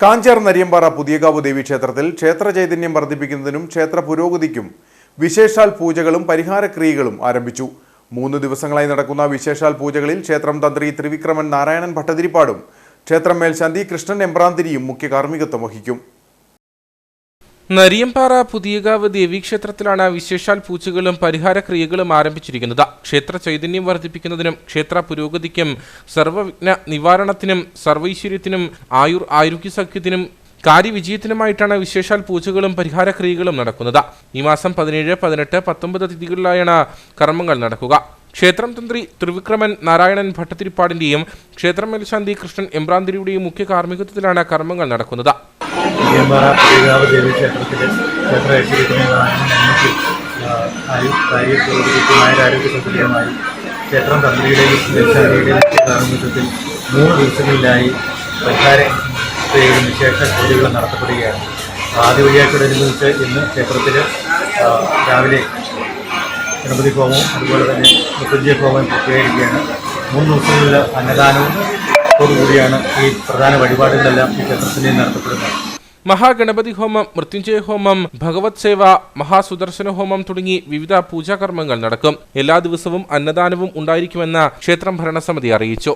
കാഞ്ചാർ നരിയമ്പാറ പുതിയകാവ് ദേവീക്ഷേത്രത്തിൽ ക്ഷേത്ര ചൈതന്യം വർദ്ധിപ്പിക്കുന്നതിനും ക്ഷേത്ര പുരോഗതിക്കും വിശേഷാൽ പൂജകളും പരിഹാരക്രിയകളും ആരംഭിച്ചു. 3 ദിവസങ്ങളായി നടക്കുന്ന വിശേഷാൽ പൂജകളിൽ ക്ഷേത്രം തന്ത്രി ത്രിവിക്രമൻ നാരായണൻ ഭട്ടതിരിപ്പാടും ക്ഷേത്രം മേൽശാന്തി കൃഷ്ണൻ എമ്പ്രാന്തിരിയും മുഖ്യ കാർമ്മികത്വം വഹിക്കും. നരിയമ്പാറ പുതിയകാവ് ദേവീക്ഷേത്രത്തിലാണ് വിശേഷാൽ പൂജകളും പരിഹാരക്രിയകളും ആരംഭിച്ചിരിക്കുന്നത്. ക്ഷേത്ര ചൈതന്യം വർദ്ധിപ്പിക്കുന്നതിനും ക്ഷേത്ര പുരോഗതിക്കും സർവ്വവിഘ്ന നിവാരണത്തിനും സർവൈശ്വര്യത്തിനും ആരോഗ്യ സഖ്യത്തിനും കാര്യവിജയത്തിനുമായിട്ടാണ് വിശേഷാൽ പൂജകളും പരിഹാരക്രിയകളും നടക്കുന്നത്. ഈ മാസം 17, 18, 19 തീയതികളിലായാണ് കർമ്മങ്ങൾ നടക്കുക. ക്ഷേത്രം തന്ത്രി ത്രിവിക്രമൻ നാരായണൻ ഭട്ടതിരിപ്പാടിന്റെയും ക്ഷേത്രം മേൽശാന്തി കൃഷ്ണൻ എമ്പ്രാന്തിരിയുടെയും മുഖ്യ കാർമ്മികത്വത്തിലാണ് കർമ്മങ്ങൾ നടക്കുന്നത്. നരിയമ്പാറ പുതിയകാവ് ദേവീക്ഷേത്രത്തിലെ ക്ഷേത്ര ഐശ്വര്യത്തിനുമായി ആരോഗ്യ സൗകര്യമായി ക്ഷേത്രം തന്ത്രിയുടെയും മേൽശാന്തിയുടെയും മുഖ്യ കാർമ്മികത്വത്തിൽ 3 ദിവസങ്ങളിലായി പരിഹാരക്രിയകളും വിശേഷ പൂജകളും നടത്തപ്പെടുകയാണ്. ആദ്യ വെള്ളിയാഴ്ചയോടനുബന്ധിച്ച് ഇന്ന് ക്ഷേത്രത്തിൽ രാവിലെ ഗണപതി ഹോമവും അതുപോലെ തന്നെ മൃത്യുഞ്ജയ ഹോമവും പൂർത്തീകരിക്കുകയാണ്. 3 ദിവസങ്ങളിൽ അന്നദാനത്തോടുകൂടിയാണ് ഈ പ്രധാന വഴിപാടുകളെല്ലാം ഈ ക്ഷേത്രത്തിൽ നടത്തപ്പെടുന്നത്. മഹാഗണപതി ഹോമം, മൃത്യുഞ്ജയ ഹോമം, ഭഗവത് സേവ, മഹാസുദർശന ഹോമം തുടങ്ങി വിവിധ പൂജാകർമ്മങ്ങൾ നടക്കും. എല്ലാ ദിവസവും അന്നദാനവും ഉണ്ടായിരിക്കുമെന്ന് ക്ഷേത്രം ഭരണസമിതി അറിയിച്ചു.